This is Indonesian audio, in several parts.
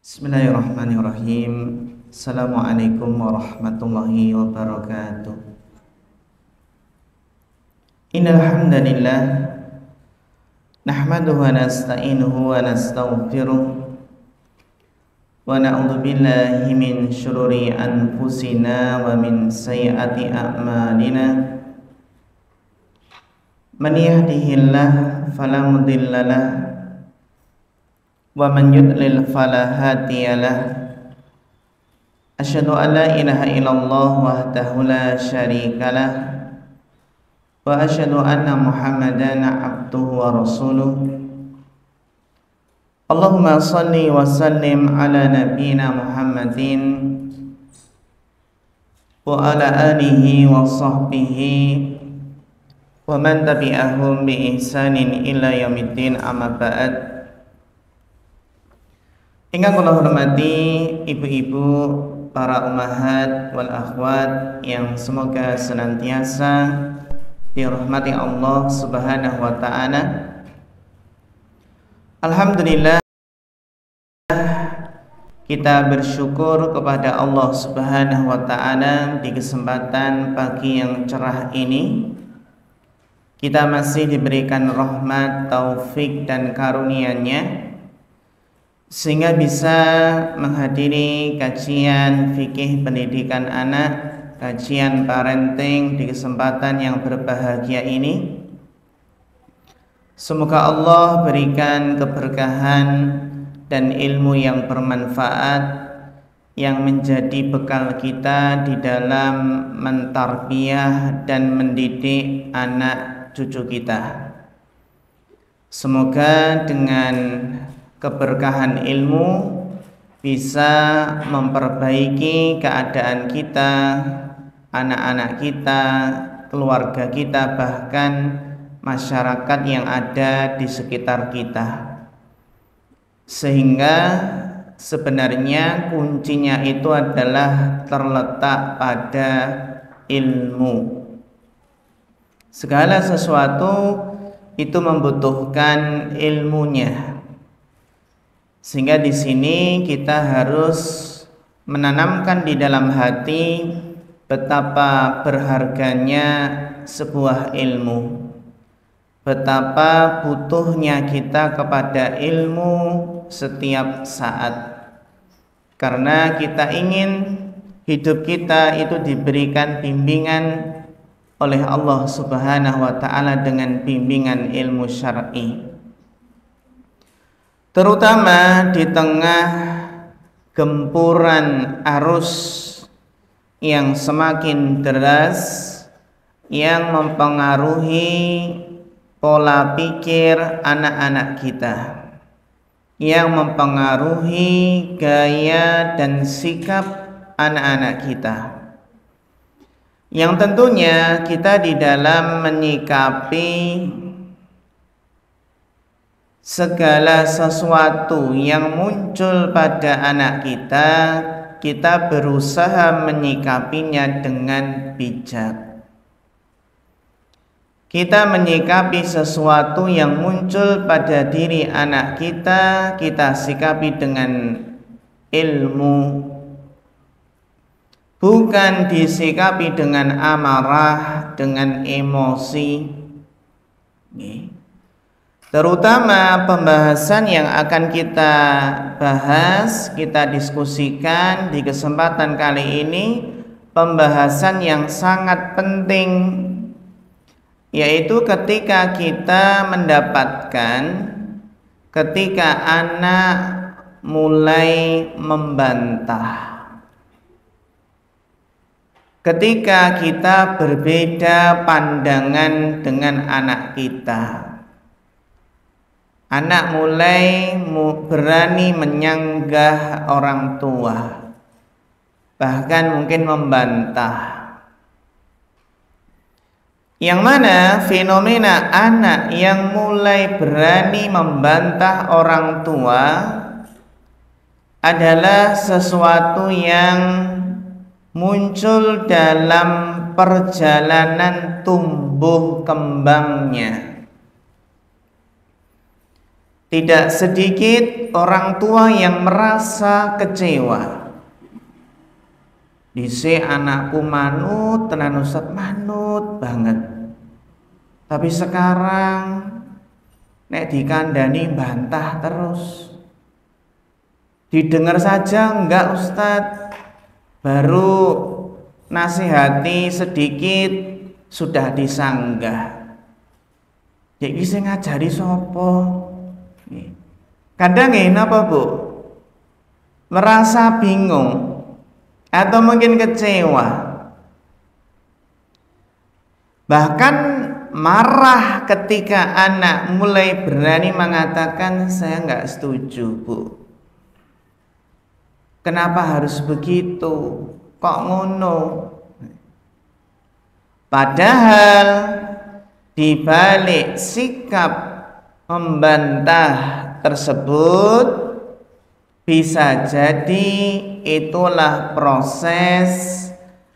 Bismillahirrahmanirrahim. Assalamualaikum warahmatullahi wabarakatuh. Innal hamdalillah nahmaduhu wa nasta'inuhu wa nastaghfiruh wa na'udzu billahi min syururi anfusina wa min sayyiati a'malina. Man yahdihillahu fala mudhillalah wa man yudlil fala hadiyalah. Asyhadu an la ilaha illallah wahdahu la syarikalah wa asyhadu anna Muhammadan abduhu wa rasuluh. Allahumma shalli wa sallim ala nabiyyina Muhammadin wa ala alihi wa sahbihi wa man tabi'ahum bi ihsanin ila yaumiddin, amma ba'd. Ingkang kula hormati ibu-ibu, para ummahat wal akhwat yang semoga senantiasa dirahmati Allah Subhanahu wa taala. Alhamdulillah, kita bersyukur kepada Allah Subhanahu wa taala di kesempatan pagi yang cerah ini. Kita masih diberikan rahmat, taufik dan karunia-Nya sehingga bisa menghadiri kajian fikih pendidikan anak, kajian parenting di kesempatan yang berbahagia ini. Semoga Allah berikan keberkahan dan ilmu yang bermanfaat yang menjadi bekal kita di dalam mentarbiyah dan mendidik anak cucu kita. Semoga dengan keberkahan ilmu bisa memperbaiki keadaan kita, anak-anak kita, keluarga kita, bahkan masyarakat yang ada di sekitar kita. Sehingga sebenarnya kuncinya itu adalah terletak pada ilmu. Segala sesuatu itu membutuhkan ilmunya. Sehingga di sini kita harus menanamkan di dalam hati betapa berharganya sebuah ilmu, betapa butuhnya kita kepada ilmu setiap saat. Karena kita ingin hidup kita itu diberikan bimbingan oleh Allah Subhanahu wa taala dengan bimbingan ilmu syar'i. Terutama di tengah gempuran arus yang semakin deras yang mempengaruhi pola pikir anak-anak kita, yang mempengaruhi gaya dan sikap anak-anak kita, yang tentunya kita di dalam menyikapi segala sesuatu yang muncul pada anak kita, kita berusaha menyikapinya dengan bijak. Kita menyikapi sesuatu yang muncul pada diri anak kita, kita sikapi dengan ilmu, bukan disikapi dengan amarah, dengan emosi. Terutama pembahasan yang akan kita bahas, kita diskusikan di kesempatan kali ini, pembahasan yang sangat penting, yaitu ketika kita mendapatkan, ketika anak mulai membantah, ketika kita berbeda pandangan dengan anak kita. Anak mulai berani menyanggah orang tua, bahkan mungkin membantah. Yang mana fenomena anak yang mulai berani membantah orang tua adalah sesuatu yang muncul dalam perjalanan tumbuh kembangnya. Tidak sedikit orang tua yang merasa kecewa. Dhisik anakku manut, tenan Ustaz, manut banget. Tapi sekarang nek dikandani bantah terus. Didengar saja enggak Ustaz. Baru nasihati sedikit sudah disanggah. Iki sing ngajari sapa? Kadang apa Bu? Merasa bingung atau mungkin kecewa. Bahkan marah ketika anak mulai berani mengatakan saya nggak setuju Bu. Kenapa harus begitu? Kok ngono? Padahal di balik sikap membantah tersebut bisa jadi itulah proses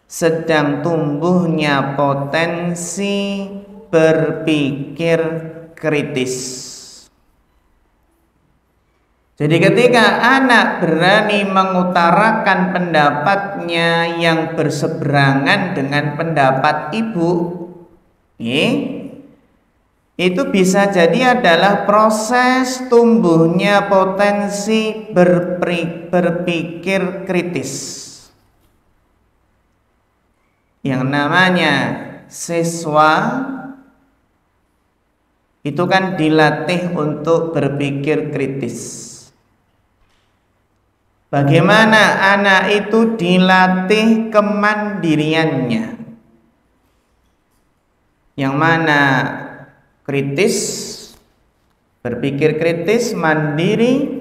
sedang tumbuhnya potensi berpikir kritis. Jadi ketika anak berani mengutarakan pendapatnya yang berseberangan dengan pendapat ibu, itu bisa jadi adalah proses tumbuhnya potensi berpikir kritis. Yang namanya siswa itu kan dilatih untuk berpikir kritis. Bagaimana anak itu dilatih kemandiriannya, yang mana kritis, berpikir kritis, mandiri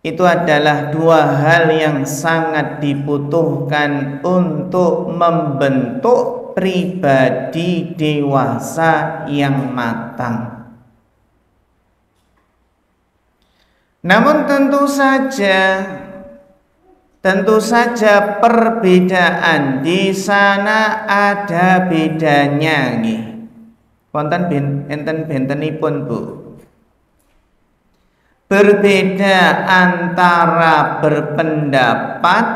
itu adalah dua hal yang sangat dibutuhkan untuk membentuk pribadi dewasa yang matang. Namun tentu saja perbedaan di sana ada bedanya nggih. Wonten enten bentenipun Bu. Berbeda antara berpendapat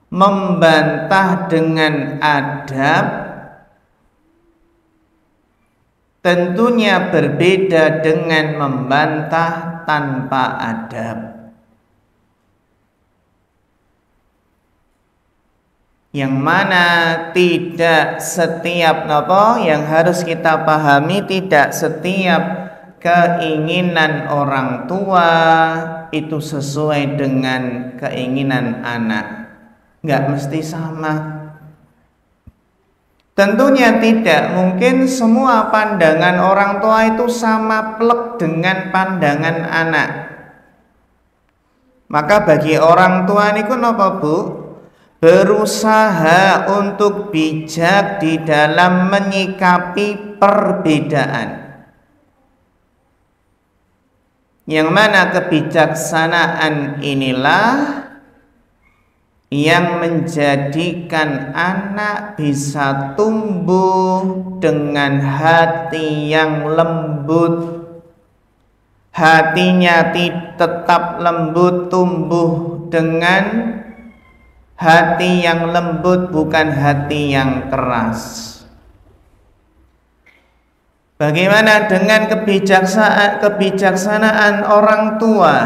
membantah dengan adab, tentunya berbeda dengan membantah tanpa adab. Yang mana tidak setiap yang harus kita pahami, tidak setiap keinginan orang tua itu sesuai dengan keinginan anak. Nggak mesti sama. Tentunya tidak mungkin semua pandangan orang tua itu sama plek dengan pandangan anak. Maka bagi orang tua niku napa Bu? Berusaha untuk bijak di dalam menyikapi perbedaan. Yang mana kebijaksanaan inilah yang menjadikan anak bisa tumbuh dengan hati yang lembut. Hatinya tetap lembut, tumbuh dengan hati yang lembut, bukan hati yang keras. Bagaimana dengan kebijaksanaan orang tua?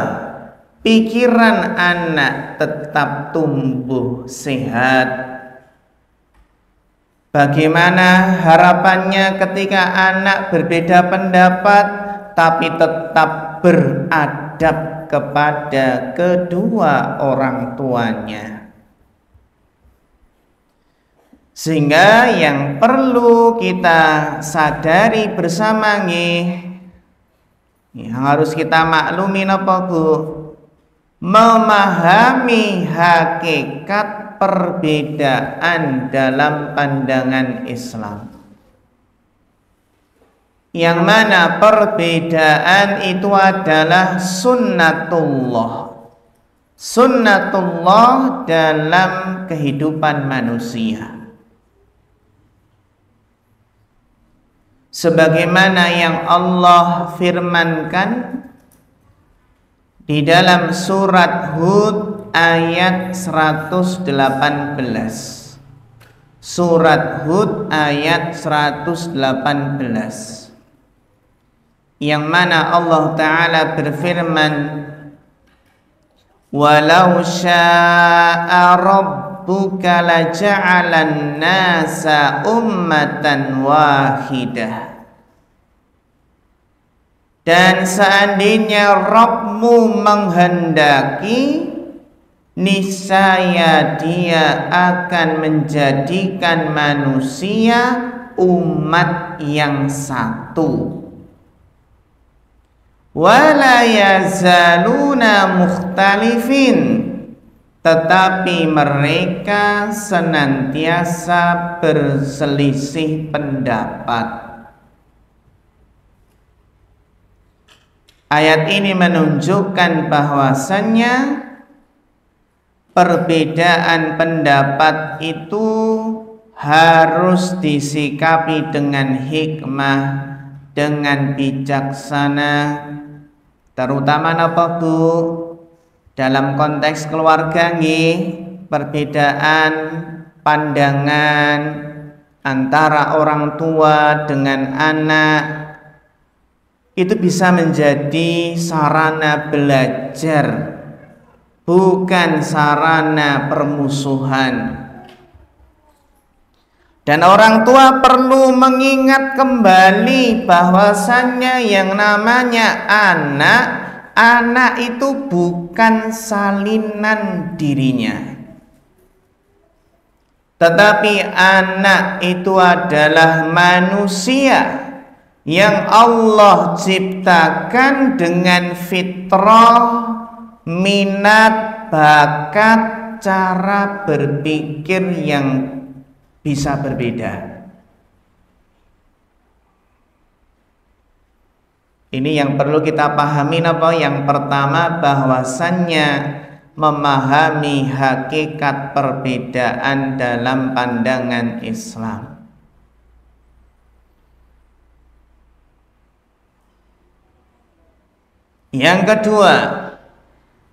Pikiran anak tetap tumbuh sehat. Bagaimana harapannya ketika anak berbeda pendapat tapi tetap beradab kepada kedua orang tuanya? Sehingga yang perlu kita sadari bersama yang harus kita maklumi apa Bu? Memahami hakikat perbedaan dalam pandangan Islam. Yang mana perbedaan itu adalah sunnatullah. Sunnatullah dalam kehidupan manusia. sebagaimana yang Allah firmankan di dalam surat Hud ayat 118. Surat Hud ayat 118, yang mana Allah Ta'ala berfirman, walau syaa rabbuka laja'alan nasa ummatan wahidah. Dan seandainya Rabbmu menghendaki, niscaya Dia akan menjadikan manusia umat yang satu. Wala yazaluna mukhtalifin, tetapi mereka senantiasa berselisih pendapat. Ayat ini menunjukkan bahwasannya perbedaan pendapat itu harus disikapi dengan hikmah, dengan bijaksana, terutama napa Bu, dalam konteks keluarga nggih, perbedaan pandangan antara orang tua dengan anak itu bisa menjadi sarana belajar, bukan sarana permusuhan. Dan orang tua perlu mengingat kembali bahwasannya yang namanya anak itu bukan salinan dirinya, tetapi anak itu adalah manusia yang Allah ciptakan dengan fitrah, minat, bakat, cara berpikir yang bisa berbeda. Ini yang perlu kita pahami apa? Yang pertama, bahwasannya memahami hakikat perbedaan dalam pandangan Islam. Yang kedua,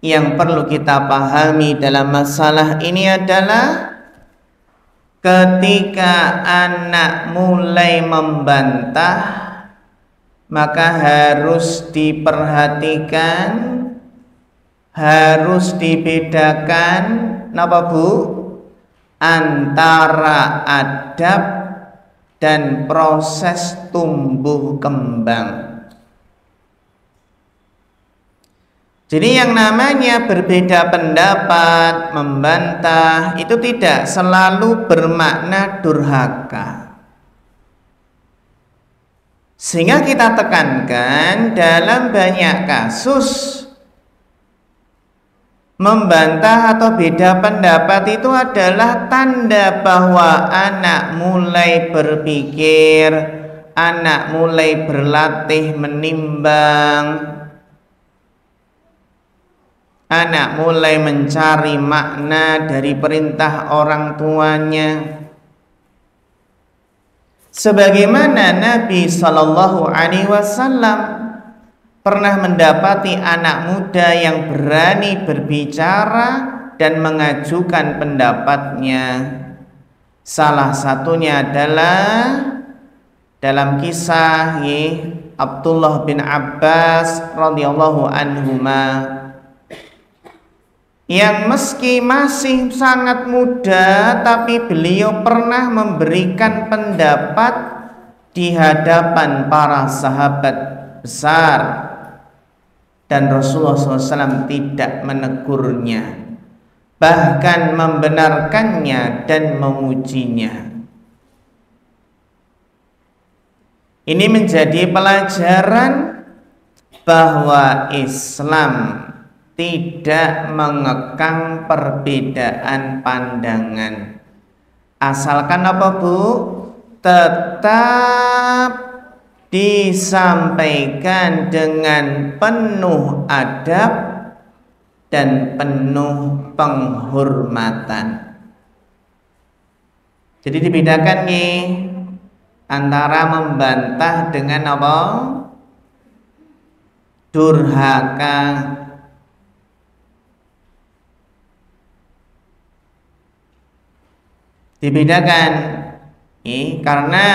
yang perlu kita pahami dalam masalah ini adalah ketika anak mulai membantah, maka harus diperhatikan, harus dibedakan, napa Bu? Antara adab dan proses tumbuh kembang. Jadi yang namanya berbeda pendapat, membantah, itu tidak selalu bermakna durhaka. Sehingga kita tekankan dalam banyak kasus, membantah atau beda pendapat itu adalah tanda bahwa anak mulai berpikir, anak mulai berlatih menimbang, anak mulai mencari makna dari perintah orang tuanya. Sebagaimana Nabi Shallallahu Alaihi Wasallam pernah mendapati anak muda yang berani berbicara dan mengajukan pendapatnya. Salah satunya adalah dalam kisah Abdullah bin Abbas radhiyallahu anhuma, yang meski masih sangat muda tapi beliau pernah memberikan pendapat di hadapan para sahabat besar dan Rasulullah SAW tidak menegurnya, bahkan membenarkannya dan memujinya. Ini menjadi pelajaran bahwa Islam tidak mengekang perbedaan pandangan, asalkan apa Bu? Tetap disampaikan dengan penuh adab dan penuh penghormatan. Jadi dibedakan nih antara membantah dengan apa? Durhaka. Dibedakan, karena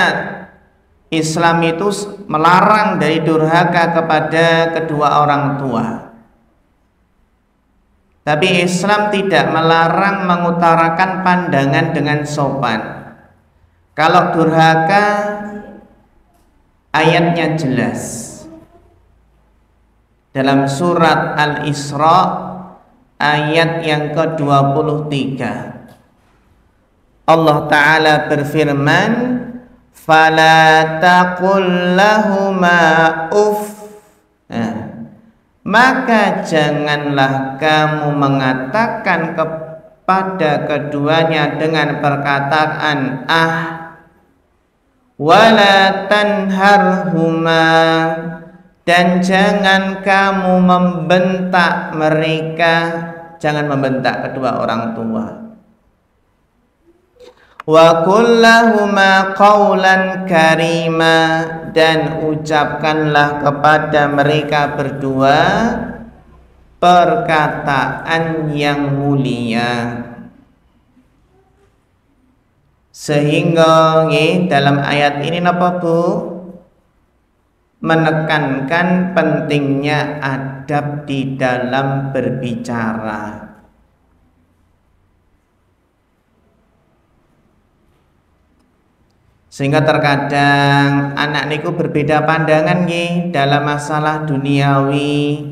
Islam itu melarang dari durhaka kepada kedua orang tua. Tapi Islam tidak melarang mengutarakan pandangan dengan sopan. Kalau durhaka, ayatnya jelas. Dalam surat Al-Isra ayat yang ke-23, Allah Ta'ala berfirman, "Fala taqul lahuma uff." Maka janganlah kamu mengatakan kepada keduanya dengan perkataan wala tanharhuma, dan jangan kamu membentak mereka, jangan membentak kedua orang tua. Wa kullahuma qawlan karima, dan ucapkanlah kepada mereka berdua perkataan yang mulia. Sehingga dalam ayat ini napa Bu? Menekankan pentingnya adab di dalam berbicara. Sehingga terkadang anak niku berbeda pandangan dalam masalah duniawi.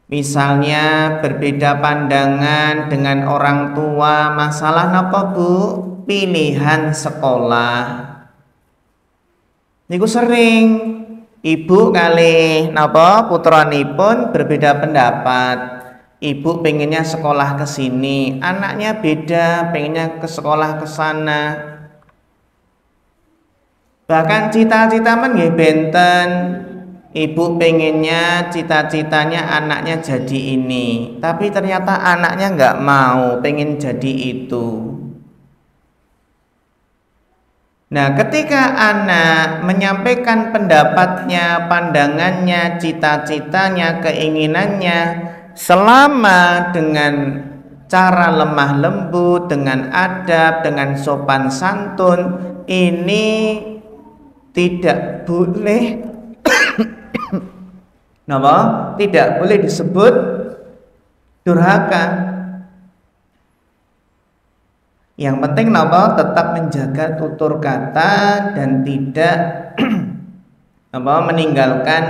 Misalnya berbeda pandangan dengan orang tua masalah napa Bu? Pilihan sekolah. Niku sering ibu kali napa putranipun berbeda pendapat. Ibu pengennya sekolah ke sini, anaknya beda, pengennya ke sekolah ke sana. Bahkan cita-cita nggih benten. Ibu pengennya cita-citanya anaknya jadi ini, tapi ternyata anaknya nggak mau, pengen jadi itu. Nah, ketika anak menyampaikan pendapatnya, pandangannya, cita-citanya, keinginannya, selama dengan cara lemah lembut, dengan adab, dengan sopan santun, ini tidak boleh tidak boleh disebut durhaka. Yang penting tetap menjaga tutur kata dan tidak meninggalkan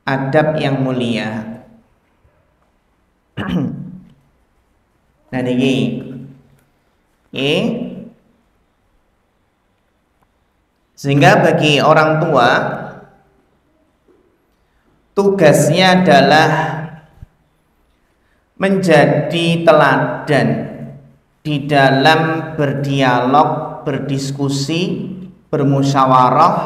adab yang mulia. Nah niki sehingga bagi orang tua tugasnya adalah menjadi teladan di dalam berdialog, berdiskusi, bermusyawarah.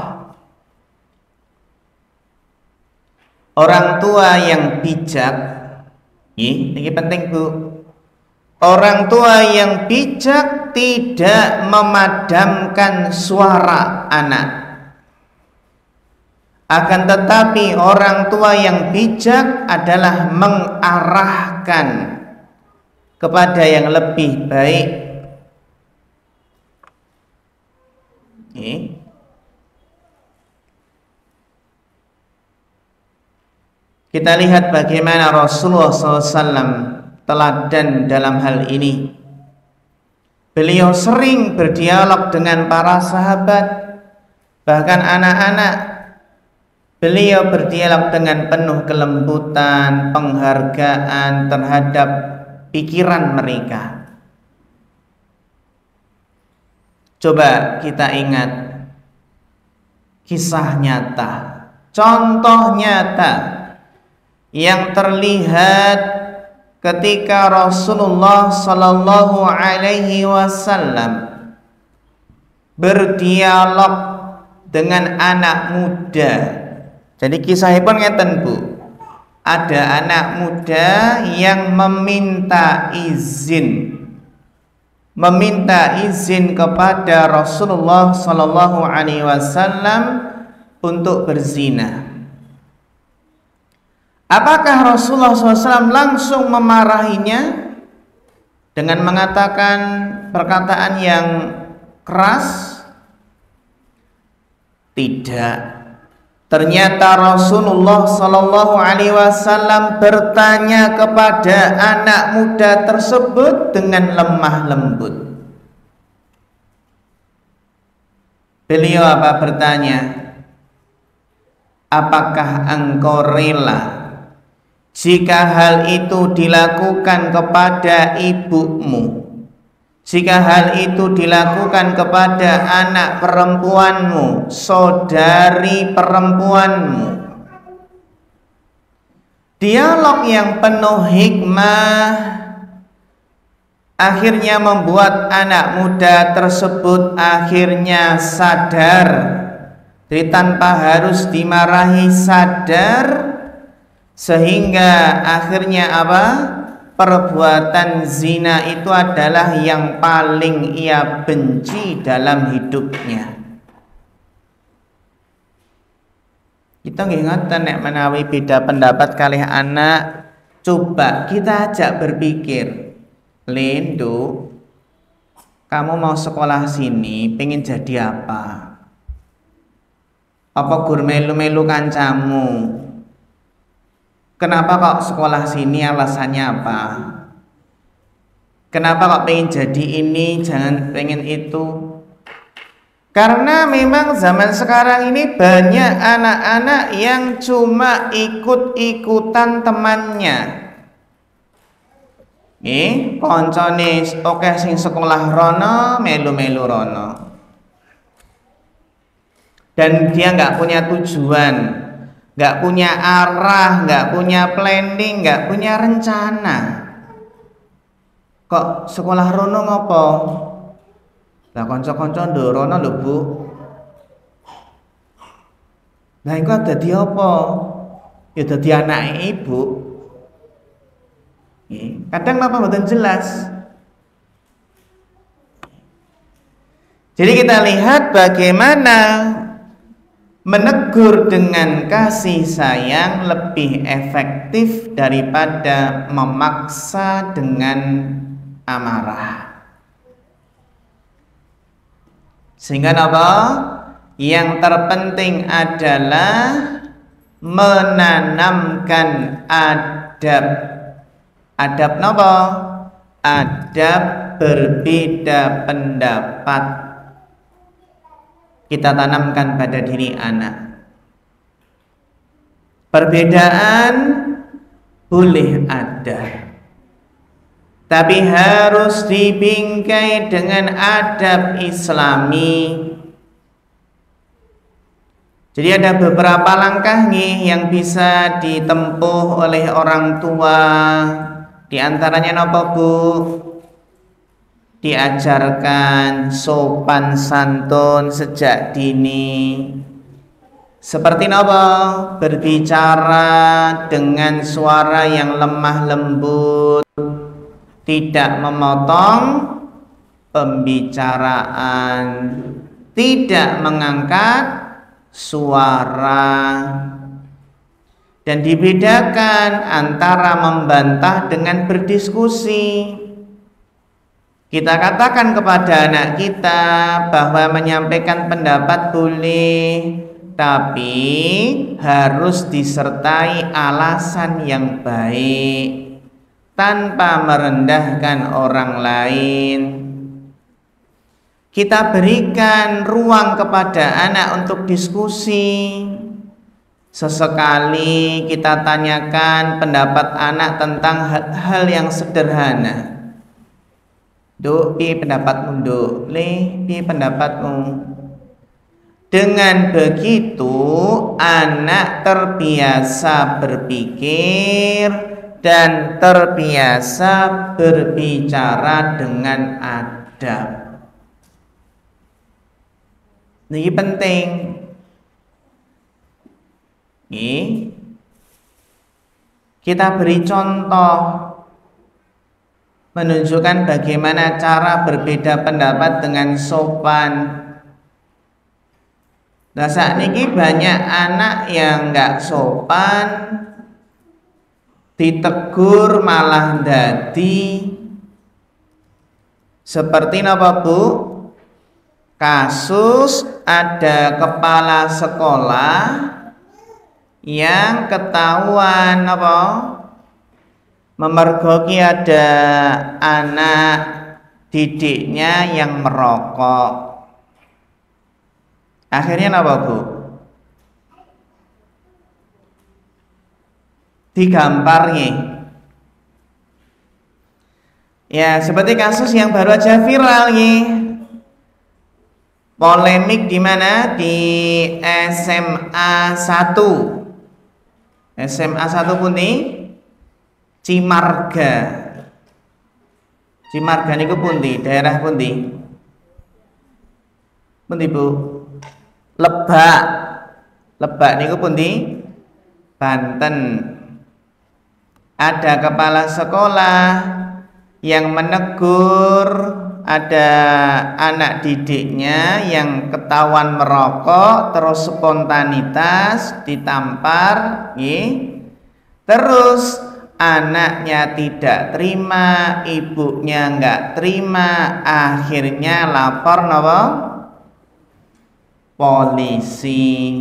Orang tua yang bijak, ini penting Bu. Orang tua yang bijak tidak memadamkan suara anak. Akan tetapi orang tua yang bijak adalah mengarahkan kepada yang lebih baik. Kita lihat bagaimana Rasulullah SAW teladan dalam hal ini. Beliau sering berdialog dengan para sahabat, bahkan anak-anak. Beliau berdialog dengan penuh kelembutan, penghargaan terhadap pikiran mereka. Coba kita ingat kisah nyata, contoh nyata yang terlihat ketika Rasulullah Sallallahu Alaihi Wasallam berdialog dengan anak muda. Jadi kisahnya pun ngeten Bu. Ada anak muda yang meminta izin meminta izin kepada Rasulullah Sallallahu Alaihi Wasallam untuk berzina. Apakah Rasulullah SAW langsung memarahinya dengan mengatakan perkataan yang keras? Tidak. Ternyata Rasulullah Sallallahu Alaihi Wasallam bertanya kepada anak muda tersebut dengan lemah lembut. Beliau apa bertanya? Apakah engkau rela jika hal itu dilakukan kepada ibumu, jika hal itu dilakukan kepada anak perempuanmu, saudari perempuanmu? Dialog yang penuh hikmah akhirnya membuat anak muda tersebut akhirnya sadar, jadi tanpa harus dimarahi sadar, sehingga akhirnya apa? Perbuatan zina itu adalah yang paling ia benci dalam hidupnya. Kita ngingatan nek menawi beda pendapat kalih anak, coba kita ajak berpikir. Lendo, kamu mau sekolah sini pengen jadi apa? Apa gur melu-melu kancamu? Kenapa kok sekolah sini, alasannya apa? Kenapa kok pengen jadi ini, jangan pengen itu? Karena memang zaman sekarang ini banyak anak-anak yang cuma ikut-ikutan temannya. Koncone oke sing sekolah rono, melu-melu rono. Dan dia nggak punya tujuan, nggak punya arah, nggak punya planning, nggak punya rencana. Kok sekolah rono ngopo? Lah kanca-kanca ndorono lho, Bu. Lah iku dadi apa? Ya dadi anake ibu. Kadang napa mboten jelas. Jadi kita lihat bagaimana menegur dengan kasih sayang lebih efektif daripada memaksa dengan amarah. Sehingga apa? Yang terpenting adalah menanamkan adab. Adab napa? Adab berbeda pendapat. Kita tanamkan pada diri anak. Perbedaan boleh ada, tapi harus dibingkai dengan adab Islami. Jadi ada beberapa langkah nih yang bisa ditempuh oleh orang tua. Di antaranya napa, Bu? Diajarkan sopan santun sejak dini. Seperti napa? Berbicara dengan suara yang lemah lembut, tidak memotong pembicaraan, tidak mengangkat suara, dan dibedakan antara membantah dengan berdiskusi. Kita katakan kepada anak kita bahwa menyampaikan pendapat boleh, tapi harus disertai alasan yang baik, tanpa merendahkan orang lain. Kita berikan ruang kepada anak untuk diskusi. Sesekali kita tanyakan pendapat anak tentang hal yang sederhana. Duk, piye pendapatmu, Duk? Le, piye pendapatmu? Dengan begitu anak terbiasa berpikir dan terbiasa berbicara dengan adab. Ini penting. Kita beri contoh. menunjukkan bagaimana cara berbeda pendapat dengan sopan. Nah saat ini banyak anak yang nggak sopan, ditegur malah dadi seperti apa Bu? Kasus ada kepala sekolah yang ketahuan apa? Memergoki ada anak didiknya yang merokok. Akhirnya apa Bu? Digampar nih. Ya seperti kasus yang baru aja viral nih. Polemik di mana? Di SMA 1. SMA 1 pun nih Cimarga. Cimarga niku pundi? Daerah pundi? Pundi Bu? Lebak. Lebak niku pundi? Banten. Ada kepala sekolah yang menegur ada anak didiknya yang ketahuan merokok, terus spontanitas ditampar, terus anaknya tidak terima, ibunya nggak terima, akhirnya lapor nopo polisi.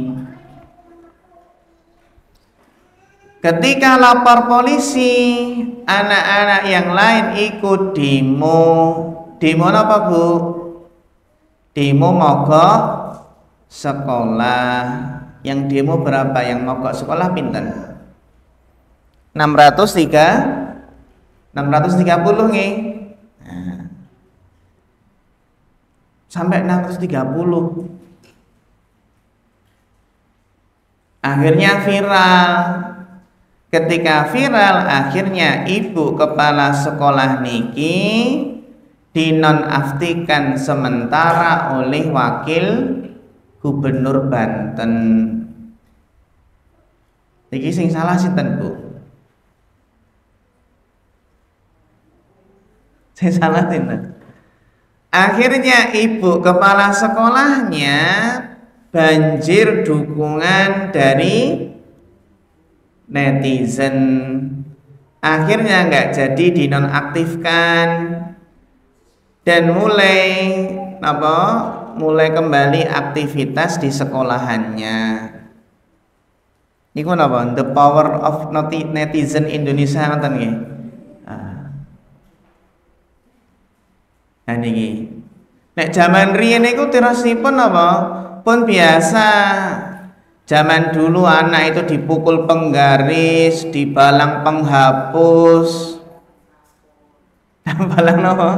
Ketika lapor polisi, anak-anak yang lain ikut demo. Demo apa Bu? Demo mogok sekolah. Yang demo berapa? Yang mogok sekolah pinten? 630 nih. Nah, sampai 630. Akhirnya viral. Ketika viral, akhirnya ibu kepala sekolah niki dinonaktifkan sementara oleh wakil gubernur Banten. Niki sing salah sinten Bu? Sing salah sinten? Akhirnya ibu kepala sekolahnya banjir dukungan dari netizen, akhirnya nggak jadi dinonaktifkan dan mulai kembali aktivitas di sekolahannya. Ini apa? The power of netizen Indonesia nonton nggih. Nah niki, nek zaman riyen niku tirosipun apa? Pun biasa. Zaman dulu anak itu dipukul penggaris, dibalang penghapus, balang apa?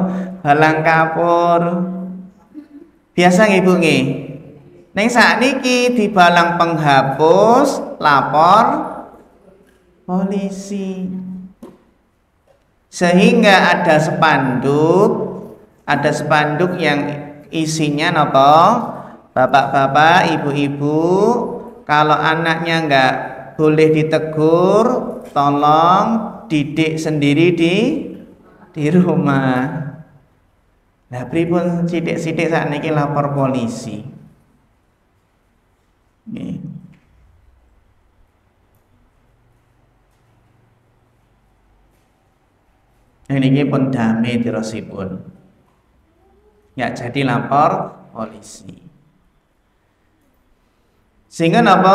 Balang kapur. Biasa nggih Bu nggih. Ning sakniki dibalang penghapus, lapor polisi. Sehingga ada spanduk yang isinya napa? Bapak-bapak, ibu-ibu, kalau anaknya nggak boleh ditegur, tolong didik sendiri di rumah. Nah, pripun sithik-sithik sakniki lapor polisi. Nih. Niki pun damai terusipun. Ya jadi lapor polisi. Sehingga napa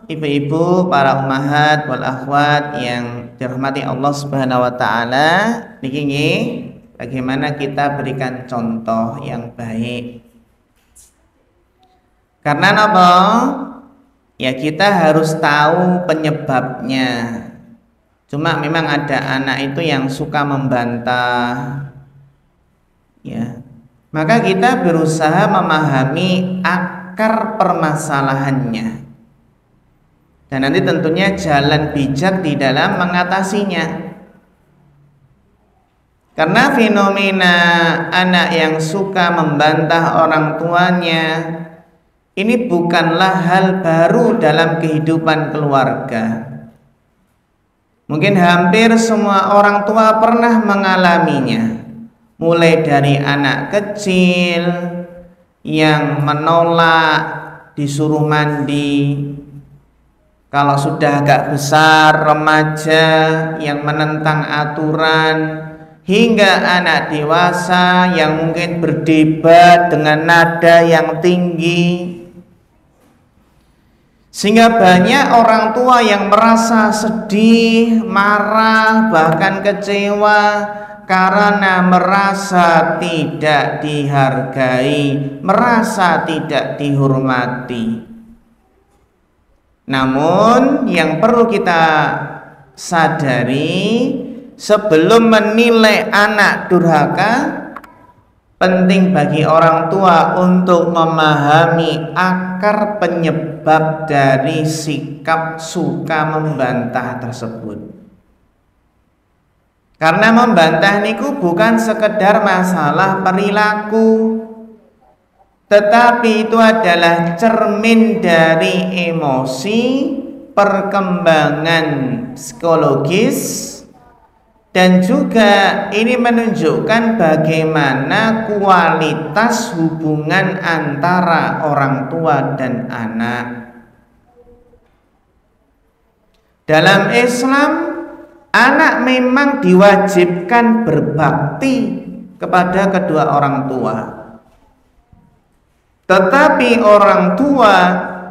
ibu-ibu, para ummahat wal akhwat yang dirahmati Allah Subhanahu wa taala, niki nggih bagaimana kita berikan contoh yang baik. Karena napa? Ya kita harus tahu penyebabnya. Cuma memang ada anak itu yang suka membantah. Ya. Maka kita berusaha memahami akar permasalahannya, dan nanti tentunya jalan bijak di dalam mengatasinya. Karena fenomena anak yang suka membantah orang tuanya ini bukanlah hal baru dalam kehidupan keluarga. Mungkin hampir semua orang tua pernah mengalaminya. Mulai dari anak kecil yang menolak disuruh mandi, kalau sudah agak besar, remaja yang menentang aturan, hingga anak dewasa yang mungkin berdebat dengan nada yang tinggi. Sehingga banyak orang tua yang merasa sedih, marah, bahkan kecewa karena merasa tidak dihargai, merasa tidak dihormati. Namun yang perlu kita sadari, sebelum menilai anak durhaka, penting bagi orang tua untuk memahami akar penyebab dari sikap suka membantah tersebut. Karena membantah niku bukan sekedar masalah perilaku, tetapi itu adalah cermin dari emosi, perkembangan psikologis, dan juga ini menunjukkan bagaimana kualitas hubungan antara orang tua dan anak. Dalam Islam, anak memang diwajibkan berbakti kepada kedua orang tua. Tetapi orang tua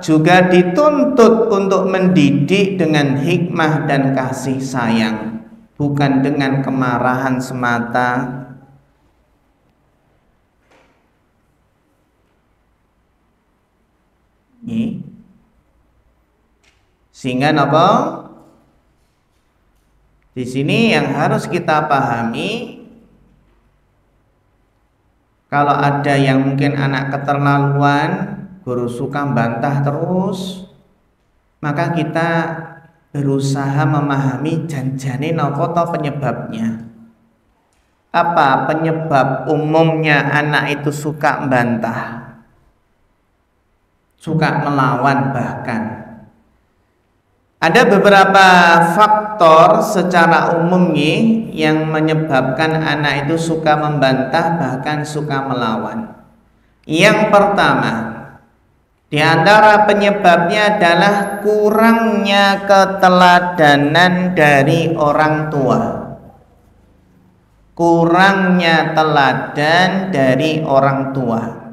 juga dituntut untuk mendidik dengan hikmah dan kasih sayang, bukan dengan kemarahan semata. Sehingga apa? Di sini yang harus kita pahami, kalau ada yang mungkin anak keterlaluan, guru suka bantah terus, maka kita berusaha memahami janjane napa to penyebabnya. Apa penyebab umumnya anak itu suka bantah, suka melawan bahkan? Ada beberapa faktor secara umum yang menyebabkan anak itu suka membantah bahkan suka melawan. Yang pertama, di antara penyebabnya adalah kurangnya keteladanan dari orang tua. Kurangnya teladan dari orang tua.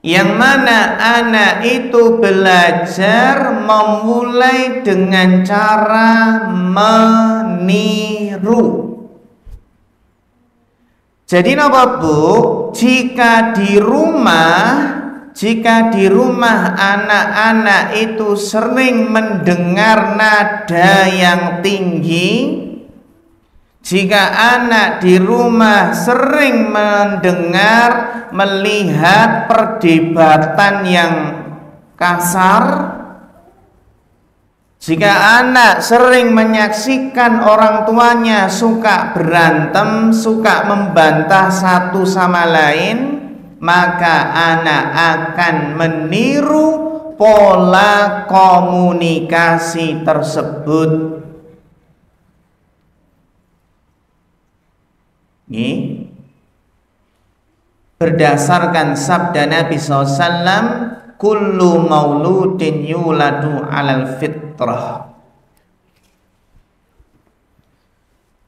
Yang mana anak itu belajar memulai dengan cara meniru. Jadi napa Bu, jika di rumah anak-anak itu sering mendengar nada yang tinggi, jika anak di rumah sering mendengar, melihat perdebatan yang kasar, jika anak sering menyaksikan orang tuanya suka berantem, suka membantah satu sama lain, maka anak akan meniru pola komunikasi tersebut. Berdasarkan sabda Nabi SAW, kullu mauludin yuladu alal fitrah.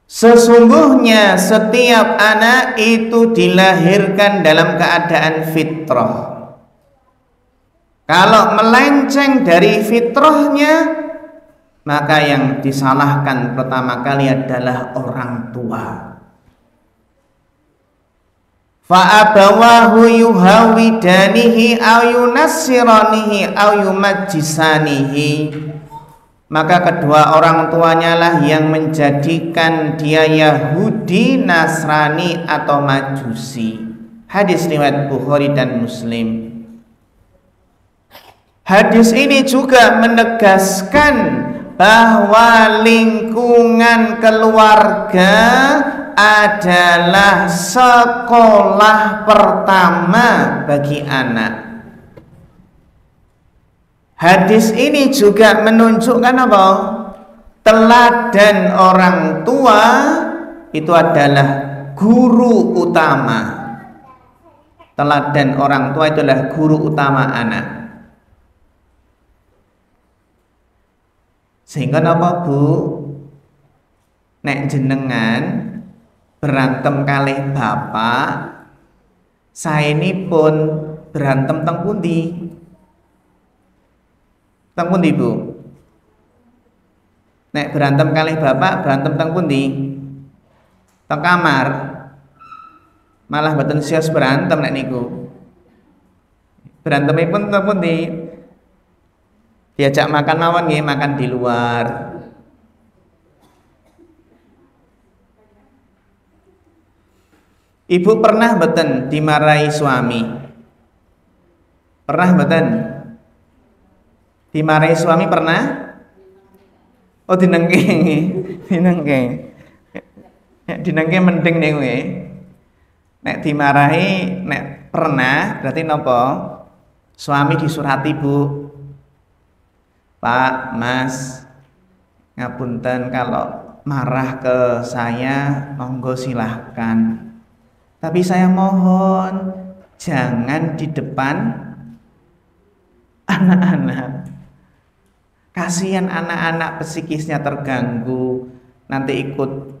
Sesungguhnya setiap anak itu dilahirkan dalam keadaan fitrah. Kalau melenceng dari fitrahnya, maka yang disalahkan pertama kali adalah orang tua. Fa'abawahu yuhawidanihi aw yunassiranihi aw yumajjisanihi. Maka kedua orang tuanya lah yang menjadikan dia Yahudi, Nasrani atau Majusi. Hadis riwayat Bukhari dan Muslim. Hadis ini juga menegaskan bahwa lingkungan keluarga adalah sekolah pertama bagi anak. Hadis ini juga menunjukkan apa? Teladan orang tua itu adalah guru utama. Teladan orang tua itu adalah guru utama anak. Sehingga apa Bu? Nek jenengan berantem kalih bapak, saya ini pun berantem teng pundi? Teng pundi Bu? Nek berantem kalih bapak, berantem teng pundi? Teng kamar. Malah mboten sios berantem nek niku. Berantemipun teng pundi? Diajak makan mawon nggih, makan di luar. Ibu pernah mboten dimarahi suami? Pernah mboten? Dimarahi suami pernah? Oh dinengke. Dinengke. Dinengke mending niku nggih. Nek dimarahi nek pernah berarti napa? Suami disurati Bu. Pak, Mas, ngapunten kalau marah ke saya monggo silahkan. Tapi saya mohon jangan di depan anak-anak. Kasihan anak-anak psikisnya terganggu, nanti ikut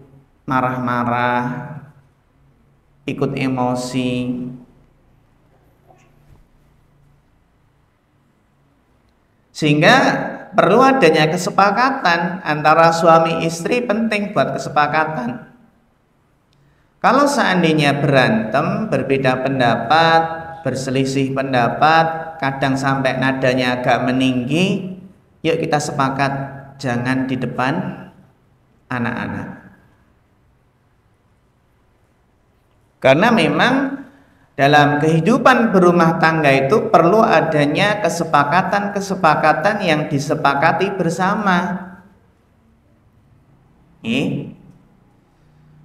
marah-marah, ikut emosi. Sehingga perlu adanya kesepakatan antara suami istri, penting buat kesepakatan. Kalau seandainya berantem, berbeda pendapat, berselisih pendapat, kadang sampai nadanya agak meninggi, yuk kita sepakat jangan di depan anak-anak. Karena memang dalam kehidupan berumah tangga itu perlu adanya kesepakatan-kesepakatan yang disepakati bersama.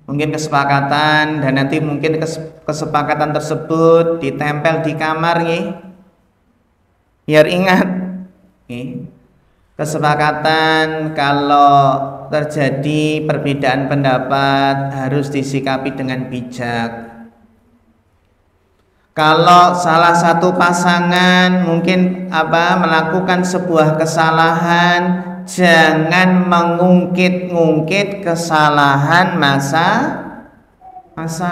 Mungkin kesepakatan dan nanti mungkin kesepakatan tersebut ditempel di kamar biar ingat. Kesepakatan kalau terjadi perbedaan pendapat harus disikapi dengan bijak. Kalau salah satu pasangan mungkin melakukan sebuah kesalahan, jangan mengungkit-ungkit kesalahan masa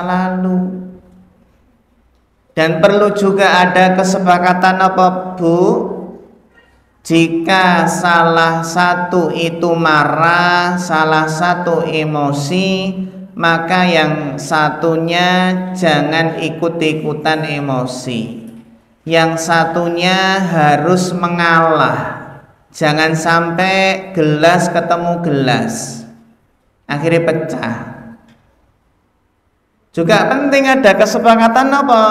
lalu. Dan perlu juga ada kesepakatan apa Bu? Jika salah satu itu marah, salah satu emosi, maka yang satunya jangan ikut-ikutan emosi. Yang satunya harus mengalah. Jangan sampai gelas ketemu gelas, akhirnya pecah. Juga penting ada kesepakatan apa?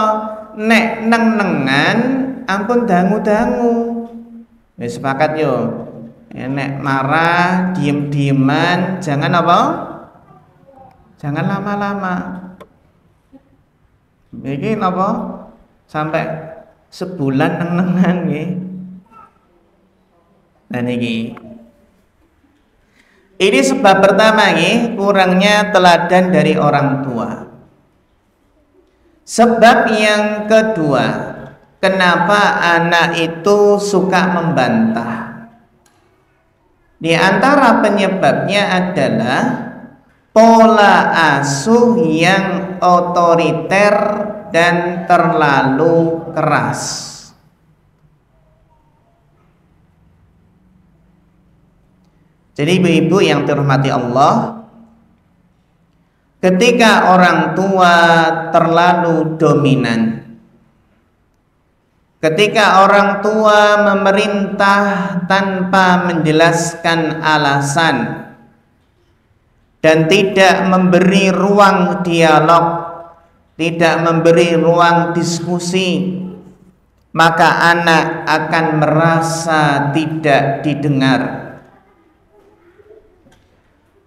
Nek neng-nengan ampun dangu-dangu. Sepakat yo. Nek marah diem-dieman, jangan apa? Jangan lama-lama. Ini apa? Sampai sebulan neng-nengan nggih. Nah ini sebab pertama kurangnya teladan dari orang tua. Sebab yang kedua, kenapa anak itu suka membantah? Di antara penyebabnya adalah pola asuh yang otoriter dan terlalu keras. Jadi ibu-ibu yang dirahmati Allah, ketika orang tua terlalu dominan, ketika orang tua memerintah tanpa menjelaskan alasan dan tidak memberi ruang dialog, tidak memberi ruang diskusi, maka anak akan merasa tidak didengar.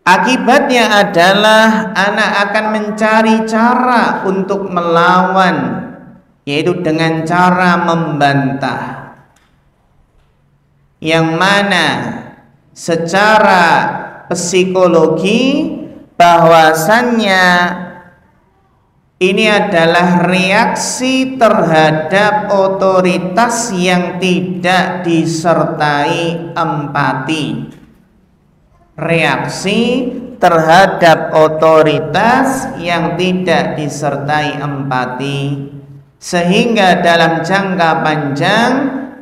Akibatnya adalah anak akan mencari cara untuk melawan, yaitu dengan cara membantah. yang mana secara psikologi bahwasannya ini adalah reaksi terhadap otoritas yang tidak disertai empati. Reaksi terhadap otoritas yang tidak disertai empati, sehingga dalam jangka panjang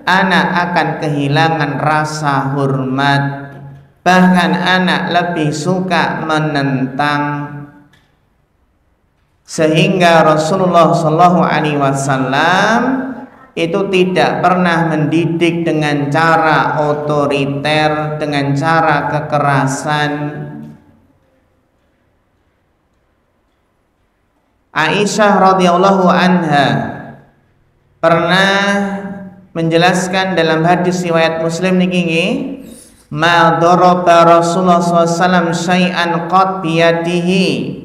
anak akan kehilangan rasa hormat, bahkan anak lebih suka menentang. Sehingga Rasulullah SAW itu tidak pernah mendidik dengan cara otoriter, dengan cara kekerasan. Aisyah radhiyallahu anha pernah menjelaskan dalam hadis riwayat Muslim niki, ma daraba Rasulullah SAW syai'an qad biyadihi.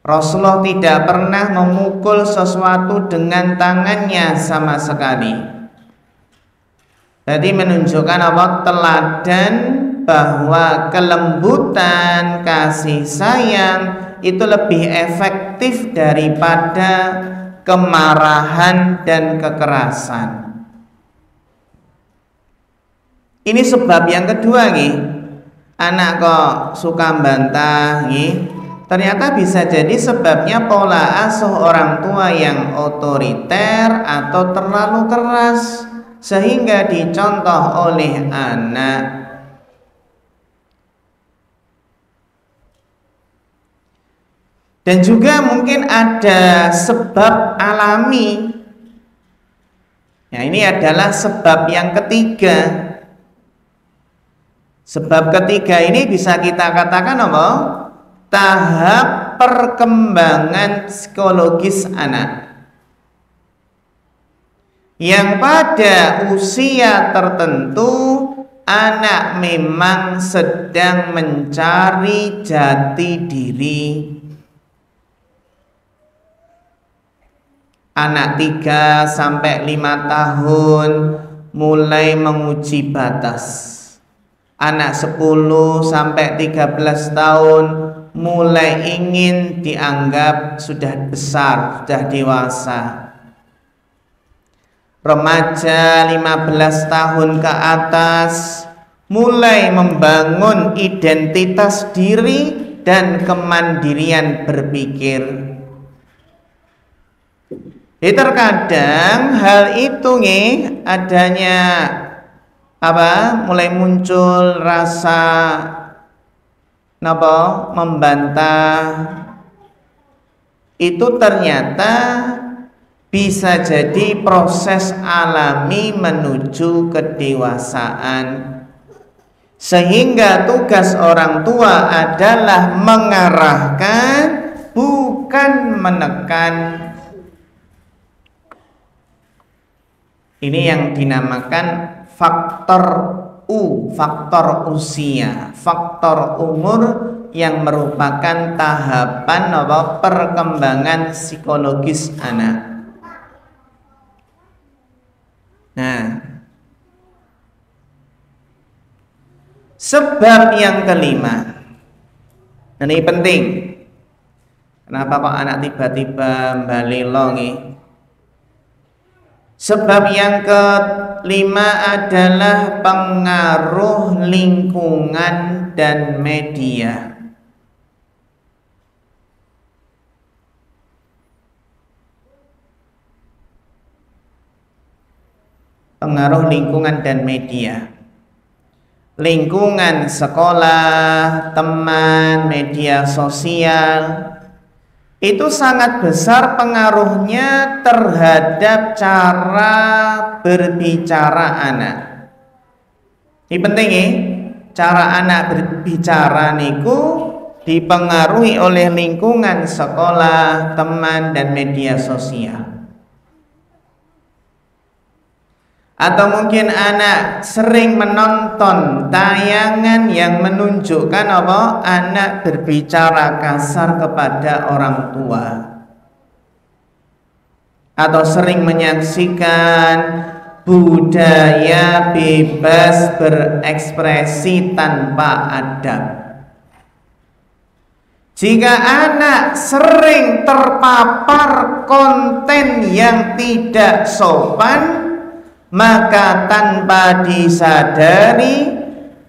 Rasulullah tidak pernah memukul sesuatu dengan tangannya sama sekali. Jadi menunjukkan apa? Teladan bahwa kelembutan, kasih sayang itu lebih efektif daripada kemarahan dan kekerasan. Ini sebab yang kedua nih. Anak kok suka bantah nih. Ternyata bisa jadi sebabnya pola asuh orang tua yang otoriter atau terlalu keras sehingga dicontoh oleh anak. Dan juga mungkin ada sebab alami. Ya, ini adalah sebab yang ketiga. Sebab ketiga ini bisa kita katakan apa? Tahap perkembangan psikologis anak, yang pada usia tertentu anak memang sedang mencari jati diri. Anak 3 sampai 5 tahun mulai menguji batas. Anak 10 sampai 13 tahun mulai ingin dianggap sudah besar, sudah dewasa. Remaja 15 tahun ke atas mulai membangun identitas diri dan kemandirian berpikir. Terkadang hal itu nih adanya apa? Mulai muncul rasa membantah, itu ternyata bisa jadi proses alami menuju kedewasaan, sehingga tugas orang tua adalah mengarahkan, bukan menekan. Ini yang dinamakan faktor faktor usia, faktor umur, yang merupakan tahapan perkembangan psikologis anak. Nah, sebab yang kelima, ini penting. Kenapa kok anak tiba-tiba balelongi? Sebab yang kelima adalah pengaruh lingkungan dan media. Pengaruh lingkungan dan media. Lingkungan sekolah, teman, media sosial, itu sangat besar pengaruhnya terhadap cara berbicara anak. Ini penting ya, cara anak berbicara niku dipengaruhi oleh lingkungan sekolah, teman, dan media sosial. Atau mungkin anak sering menonton tayangan yang menunjukkan apa? Anak berbicara kasar kepada orang tua. Atau sering menyaksikan budaya bebas berekspresi tanpa adab. Jika anak sering terpapar konten yang tidak sopan, maka tanpa disadari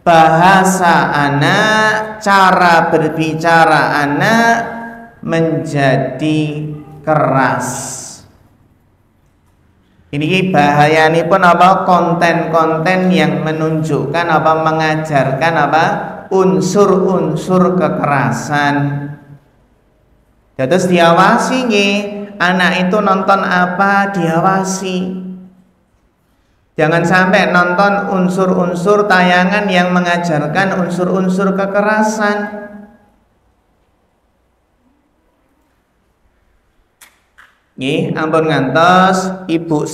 bahasa anak, cara berbicara anak menjadi keras. Ini bahaya ini pun apa, konten-konten yang menunjukkan apa, mengajarkan apa, unsur-unsur kekerasan. Terus diawasi nih, anak itu nonton apa, diawasi. Jangan sampai nonton unsur-unsur tayangan yang mengajarkan unsur-unsur kekerasan. Nih, ampun ngantos, ibu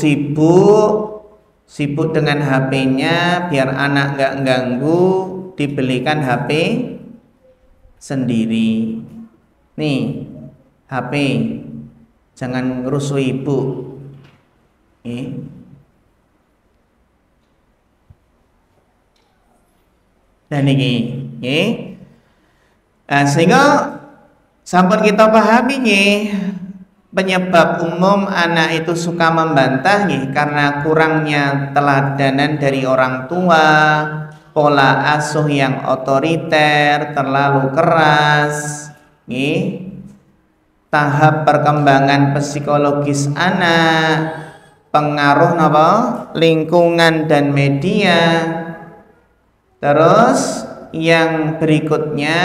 sibuk dengan HP-nya biar anak nggak ganggu, dibelikan HP sendiri. Nih, HP, jangan ngerusuh ibu. Nih. Dan ini, nah, sehingga sampun kita pahami nih. Penyebab umum anak itu suka membantah nih, karena kurangnya teladanan dari orang tua, pola asuh yang otoriter, terlalu keras, nih, tahap perkembangan psikologis anak, pengaruh apa, lingkungan dan media. Terus yang berikutnya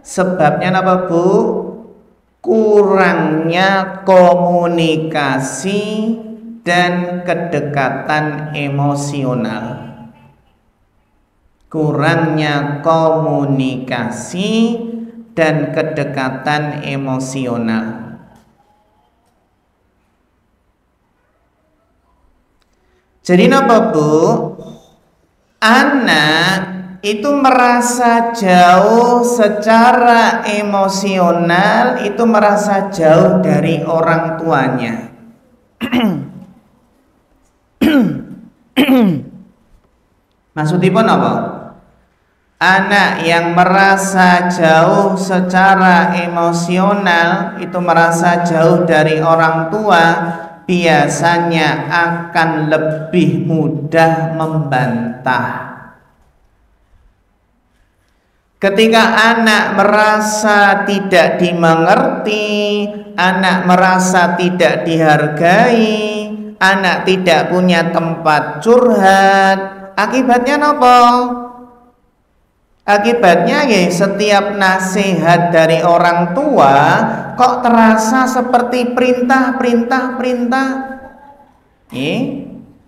sebabnya apa Bu? Kurangnya komunikasi dan kedekatan emosional. Kurangnya komunikasi dan kedekatan emosional. Jadi apa Bu? Anak itu merasa jauh secara emosional, itu merasa jauh dari orang tuanya. Maksudipun apa? Anak yang merasa jauh secara emosional, itu merasa jauh dari orang tua, biasanya akan lebih mudah membantah. Ketika anak merasa tidak dimengerti, anak merasa tidak dihargai, anak tidak punya tempat curhat, akibatnya apa? Akibatnya ya, setiap nasihat dari orang tua kok terasa seperti perintah.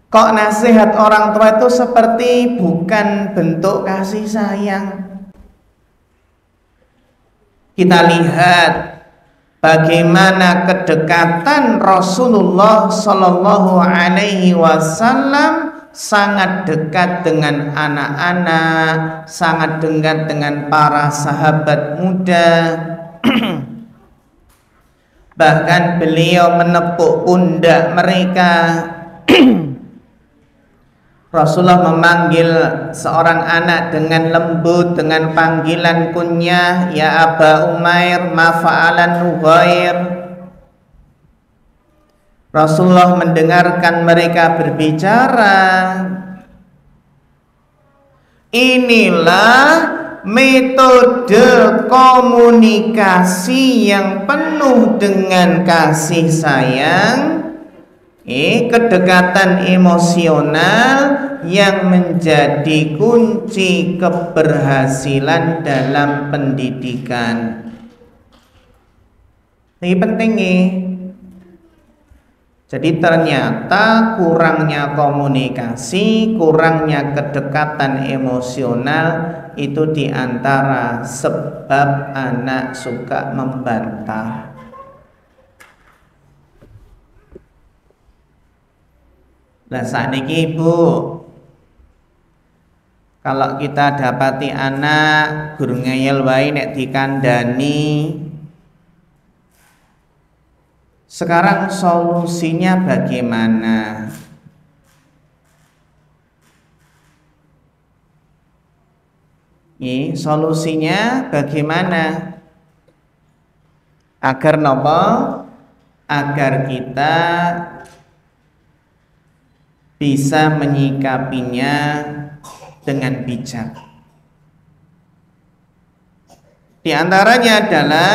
Kok nasihat orang tua itu seperti bukan bentuk kasih sayang. Kita lihat bagaimana kedekatan Rasulullah Shallallahu Alaihi Wasallam, sangat dekat dengan anak-anak, sangat dekat dengan para sahabat muda. Bahkan beliau menepuk pundak mereka. Rasulullah memanggil seorang anak dengan lembut, dengan panggilan kunyah, ya Aba Umair, ma fa'alan Nughair. Rasulullah mendengarkan mereka berbicara. Inilah metode komunikasi yang penuh dengan kasih sayang, kedekatan emosional yang menjadi kunci keberhasilan dalam pendidikan. Ini penting nih. Jadi ternyata kurangnya komunikasi, kurangnya kedekatan emosional itu diantara sebab anak suka membantah. Nah saat ini Ibu, kalau kita dapati anak guru ngeyel wae nek dikandani, sekarang solusinya bagaimana? Solusinya bagaimana? Agar nopo? Agar kita bisa menyikapinya dengan bijak. Di antaranya adalah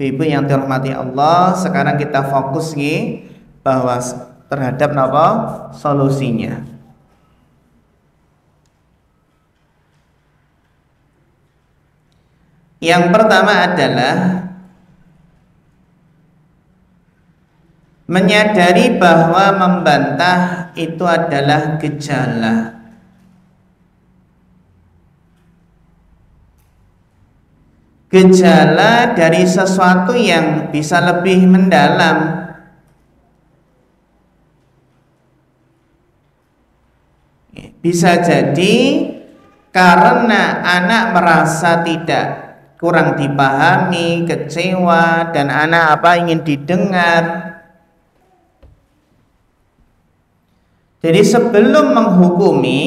Ibu yang dirahmati Allah, sekarang kita fokus bahwa terhadap nopo? Solusinya. Yang pertama adalah menyadari bahwa membantah itu adalah gejala. Gejala dari sesuatu yang bisa lebih mendalam. Bisa jadi karena anak merasa tidak kurang dipahami, kecewa, dan anak ingin didengar. Jadi sebelum menghukumi,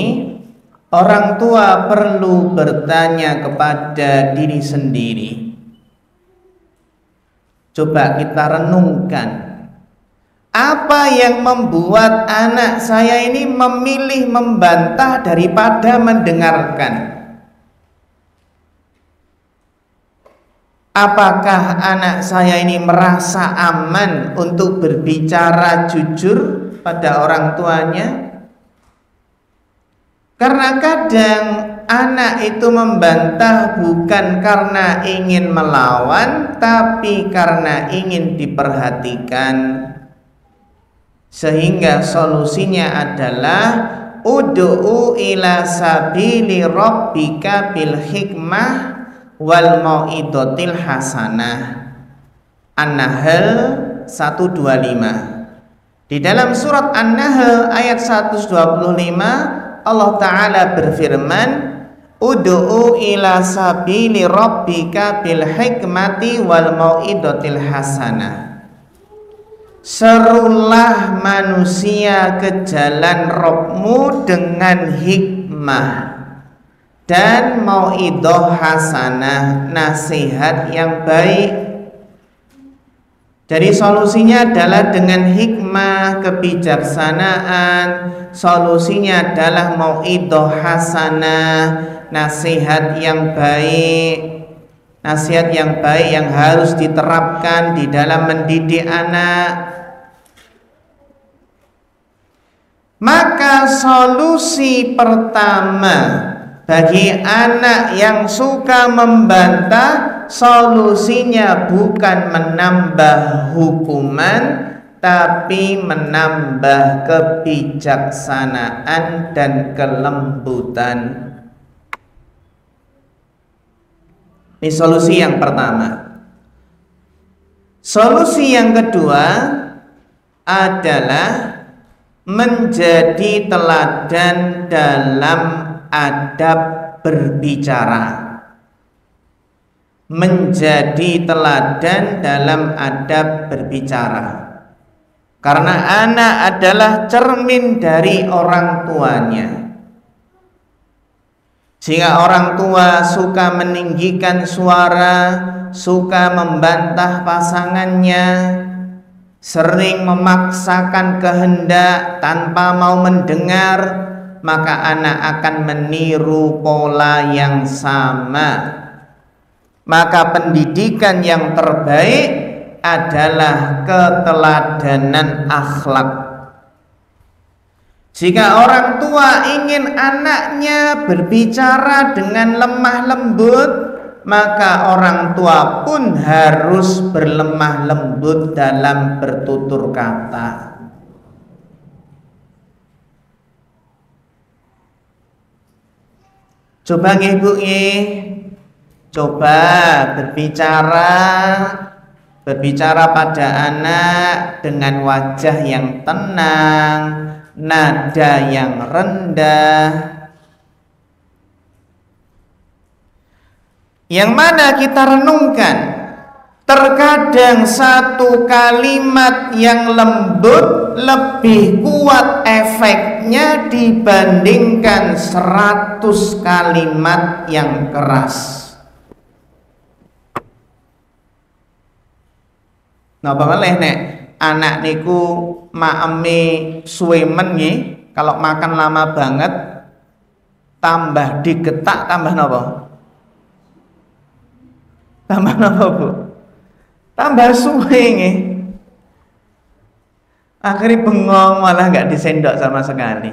orang tua perlu bertanya kepada diri sendiri. Coba kita renungkan, apa yang membuat anak saya ini memilih membantah daripada mendengarkan? Apakah anak saya ini merasa aman untuk berbicara jujur pada orang tuanya? Karena kadang anak itu membantah bukan karena ingin melawan, tapi karena ingin diperhatikan. Sehingga solusinya adalah ud'u ila sabili rabbika bil hikmah wal mau'idotil hasanah. An-Nahl 125. Di dalam surat An-Nahl ayat 125 Allah Ta'ala berfirman, ud'u ila sabili rabbika bil hikmati wal mau'idotil hasanah. Serulah manusia ke jalan Rabbmu dengan hikmah dan mau'idoh hasanah, nasihat yang baik. Jadi solusinya adalah dengan hikmah, kebijaksanaan. Solusinya adalah mau'idoh hasanah, nasihat yang baik. Nasihat yang baik yang harus diterapkan di dalam mendidik anak. Maka solusi pertama bagi anak yang suka membantah, solusinya bukan menambah hukuman, tapi menambah kebijaksanaan dan kelembutan. Ini solusi yang pertama. Solusi yang kedua adalah menjadi teladan dalam adab berbicara. Menjadi teladan dalam adab berbicara. Karena anak adalah cermin dari orang tuanya. Jika orang tua suka meninggikan suara, suka membantah pasangannya, sering memaksakan kehendak tanpa mau mendengar, maka anak akan meniru pola yang sama. Maka pendidikan yang terbaik adalah keteladanan akhlak. Jika orang tua ingin anaknya berbicara dengan lemah lembut, maka orang tua pun harus berlemah lembut dalam bertutur kata. Coba ibu coba berbicara pada anak dengan wajah yang tenang, nada yang rendah, yang mana kita renungkan, terkadang satu kalimat yang lembut lebih kuat efeknya efeknya dibandingkan 100 kalimat yang keras. Napa malih nek anak niku maeme suwemen nggih, kalau makan lama banget tambah digetak tambah napa? Tambah napa, Bu? Tambah suwe nggih. Akhirnya bengong, malah nggak disendok sama sekali.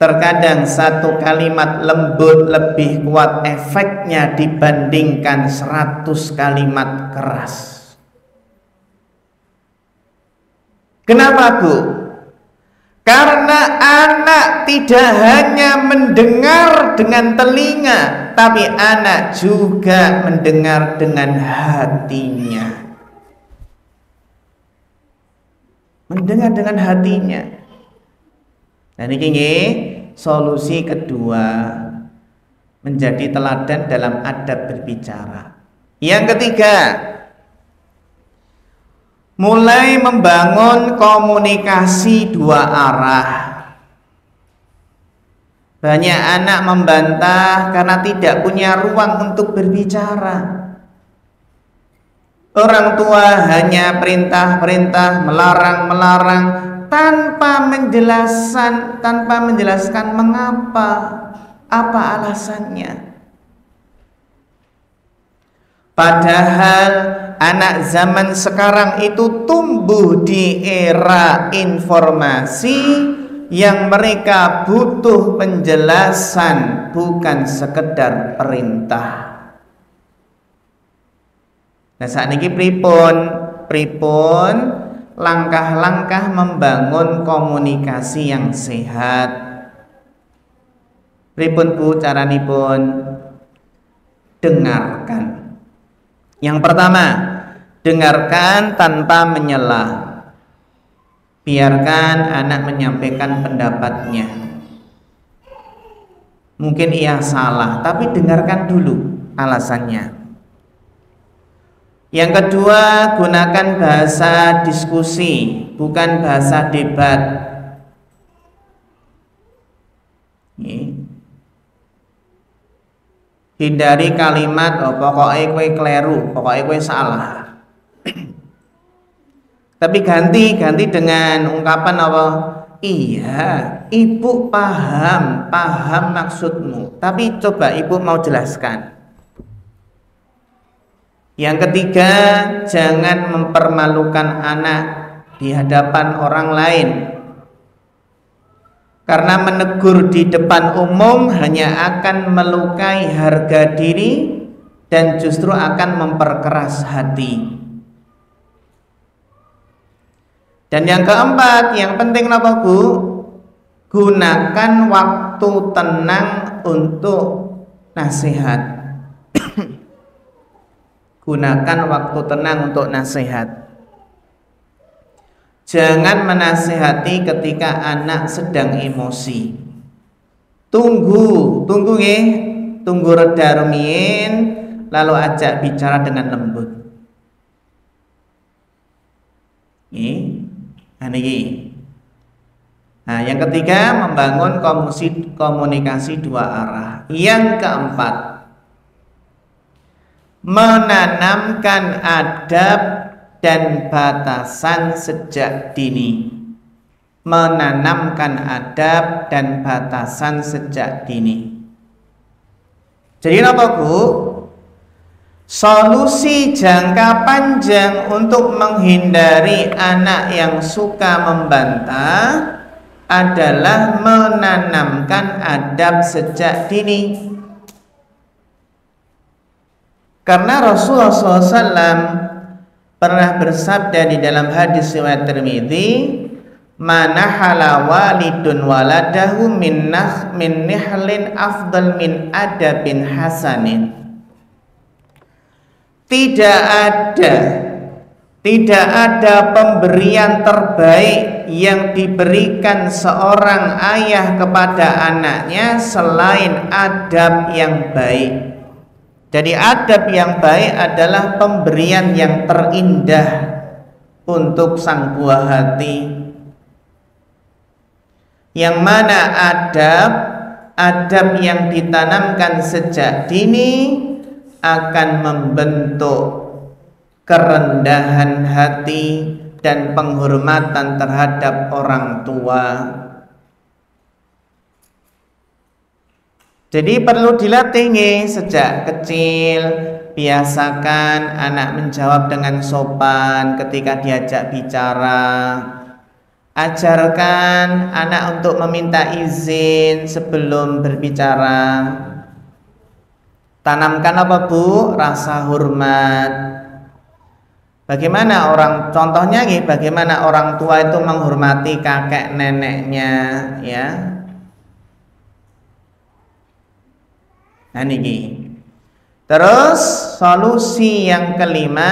Terkadang satu kalimat lembut lebih kuat efeknya dibandingkan 100 kalimat keras. Kenapa, Bu? Karena anak tidak hanya mendengar dengan telinga, tapi anak juga mendengar dengan hatinya. Mendengar dengan hatinya. Dan ini solusi kedua, menjadi teladan dalam adab berbicara. Yang ketiga, mulai membangun komunikasi dua arah. Banyak anak membantah karena tidak punya ruang untuk berbicara. Orang tua hanya perintah-perintah, melarang-melarang tanpa menjelaskan mengapa, apa alasannya. Padahal anak zaman sekarang itu tumbuh di era informasi yang mereka butuh penjelasan, bukan sekedar perintah. Nah, saat ini pripun langkah-langkah membangun komunikasi yang sehat. Pripun, Bu, caranipun? Dengarkan. Yang pertama, dengarkan tanpa menyela. Biarkan anak menyampaikan pendapatnya. Mungkin ia salah, tapi dengarkan dulu alasannya. Yang kedua, gunakan bahasa diskusi, bukan bahasa debat. Hindari kalimat pokoknya kowe kleru, pokoknya kowe salah. Tapi ganti dengan ungkapan apa? Iya, ibu paham maksudmu. Tapi coba ibu mau jelaskan. Yang ketiga, jangan mempermalukan anak di hadapan orang lain. Karena menegur di depan umum hanya akan melukai harga diri dan justru akan memperkeras hati. Dan yang keempat, yang penting apa, Bu? Gunakan waktu tenang untuk nasihat. Gunakan waktu tenang untuk nasihat. Jangan menasihati ketika anak sedang emosi. Tunggu nggih, tunggu reda rumiyin, lalu ajak bicara dengan lembut. Nah, yang ketiga, membangun komunikasi dua arah. Yang keempat, menanamkan adab dan batasan sejak dini. Menanamkan adab dan batasan sejak dini. Jadi apa, Bu? Solusi jangka panjang untuk menghindari anak yang suka membantah adalah menanamkan adab sejak dini. Karena Rasulullah SAW pernah bersabda di dalam hadis riwayat Tirmidzi, "Manahala walidun waladahu min nihlin afdal min adabin hasanin." Tidak ada pemberian terbaik yang diberikan seorang ayah kepada anaknya selain adab yang baik. Jadi adab yang baik adalah pemberian yang terindah untuk sang buah hati. yang mana adab yang ditanamkan sejak dini akan membentuk kerendahan hati dan penghormatan terhadap orang tua. Jadi perlu dilatih nih sejak kecil. Biasakan anak menjawab dengan sopan ketika diajak bicara. Ajarkan anak untuk meminta izin sebelum berbicara. Tanamkan apa Bu? Rasa hormat. Bagaimana contohnya nih, bagaimana orang tua itu menghormati kakek neneknya, ya. Nah ini. Terus solusi yang kelima,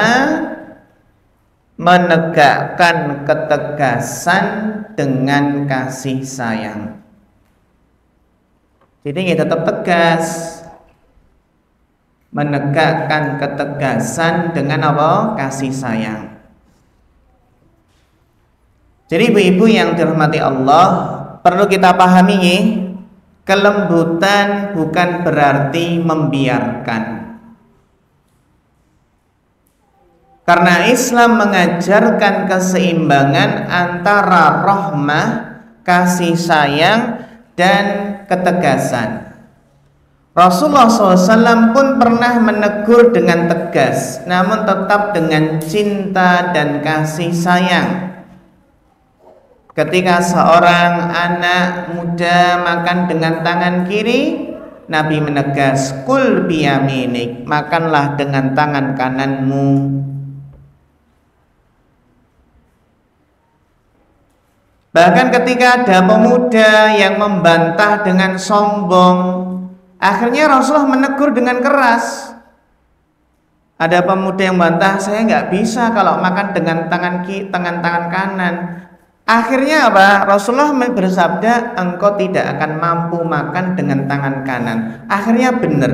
menegakkan ketegasan dengan kasih sayang. Jadi kita tetap tegas. Menegakkan ketegasan dengan apa? Kasih sayang. Jadi ibu-ibu yang dirahmati Allah, perlu kita pahami ya, kelembutan bukan berarti membiarkan. Karena Islam mengajarkan keseimbangan antara rahmah, kasih sayang, dan ketegasan. Rasulullah SAW pun pernah menegur dengan tegas, namun tetap dengan cinta dan kasih sayang. Ketika seorang anak muda makan dengan tangan kiri, Nabi menegas, kul biyaminik, makanlah dengan tangan kananmu. Bahkan ketika ada pemuda yang membantah dengan sombong, akhirnya Rasulullah menegur dengan keras. Ada pemuda yang membantah, saya nggak bisa kalau makan dengan tangan kanan. Akhirnya apa? Rasulullah bersabda, engkau tidak akan mampu makan dengan tangan kanan. Akhirnya benar,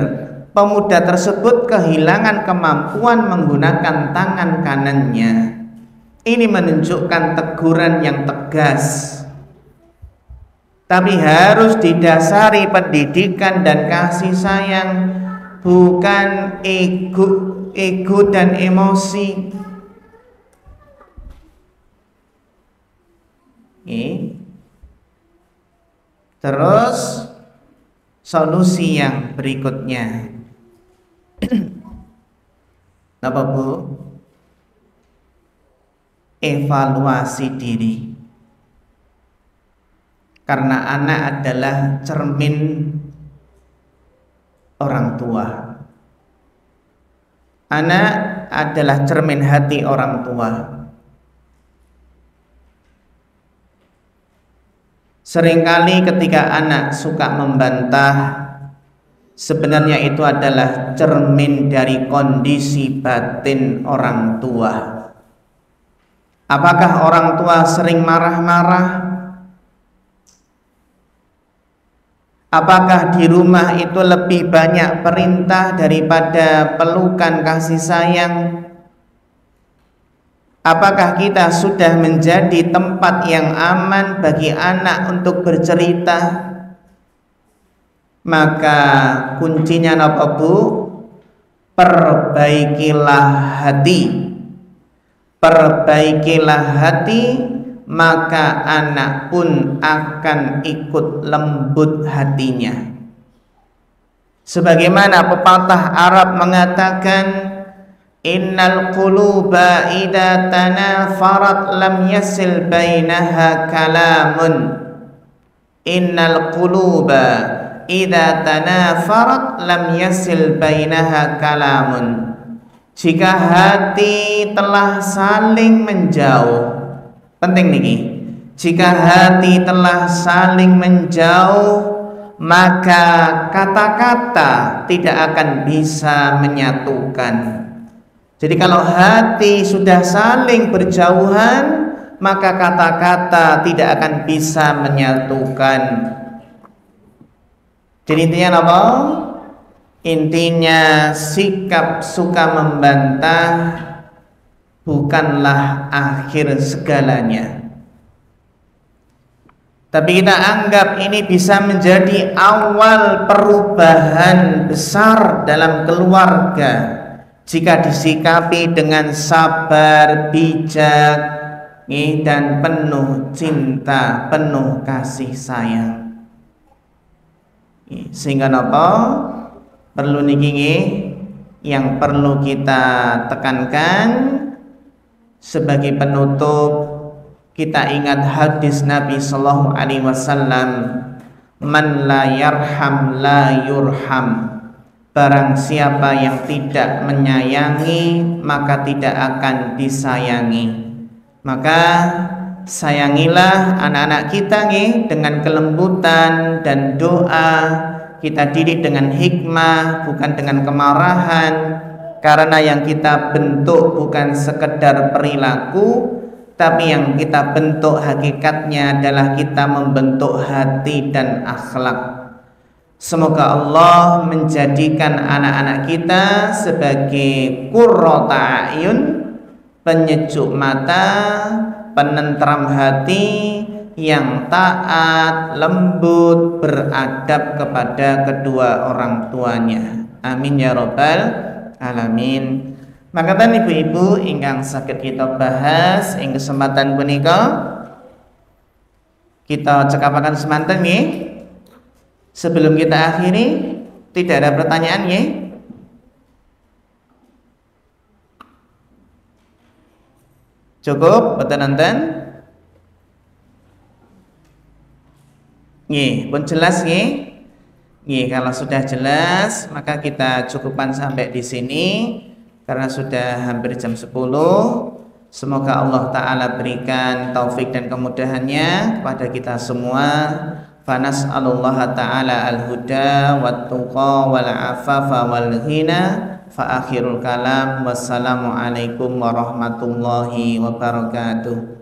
pemuda tersebut kehilangan kemampuan menggunakan tangan kanannya. Ini menunjukkan teguran yang tegas, tapi harus didasari pendidikan dan kasih sayang, bukan ego dan emosi. Terus solusi yang berikutnya apa Bu? Evaluasi diri. Karena anak adalah cermin orang tua. Anak adalah cermin hati orang tua. Seringkali ketika anak suka membantah, sebenarnya itu adalah cermin dari kondisi batin orang tua. Apakah orang tua sering marah-marah? Apakah di rumah itu lebih banyak perintah daripada pelukan kasih sayang? Apakah kita sudah menjadi tempat yang aman bagi anak untuk bercerita? Maka kuncinya apa Bu? Perbaikilah hati. Perbaikilah hati, maka anak pun akan ikut lembut hatinya. Sebagaimana pepatah Arab mengatakan, innal quluba idza tanafarat lam yasil bainaha kalamun. Innal quluba idza tanafarat lam yasil bainaha kalamun. Jika hati telah saling menjauh, penting nih, jika hati telah saling menjauh, maka kata-kata tidak akan bisa menyatukan. Jadi kalau hati sudah saling berjauhan, maka kata-kata tidak akan bisa menyatukan. Jadi intinya apa? Intinya sikap suka membantah bukanlah akhir segalanya. Tapi kita anggap ini bisa menjadi awal perubahan besar dalam keluarga jika disikapi dengan sabar, bijak, dan penuh cinta, penuh kasih sayang. Sehingga napa? Perlu niki yang perlu kita tekankan sebagai penutup. Kita ingat hadis Nabi Sallallahu Alaihi Wasallam, man la yarham la yurham. Barang siapa yang tidak menyayangi maka tidak akan disayangi. Maka sayangilah anak-anak kita dengan kelembutan dan doa. Kita didik dengan hikmah, bukan dengan kemarahan. Karena yang kita bentuk bukan sekedar perilaku, tapi yang kita bentuk hakikatnya adalah kita membentuk hati dan akhlak. Semoga Allah menjadikan anak-anak kita sebagai qurrata a'yun, penyejuk mata, penentram hati, yang taat, lembut, beradab kepada kedua orang tuanya. Amin ya rabbal alamin. Maka kan ibu-ibu ingkang saged kita bahas ing kesempatan punika, kita cekapaken semanten nggih. Sebelum kita akhiri, tidak ada pertanyaan nggih? Cukup boten nonton? Nggih, pun jelas nggih? Nggih, kalau sudah jelas maka kita cukupkan sampai di sini. Karena sudah hampir jam 10, semoga Allah Ta'ala berikan taufik dan kemudahannya kepada kita semua. Fanas'alullaha ta'ala al-huda wat-tuqa wal-afafa wal-ghina. Fa akhirul kalam, wassalamualaikum warahmatullahi wabarakatuh.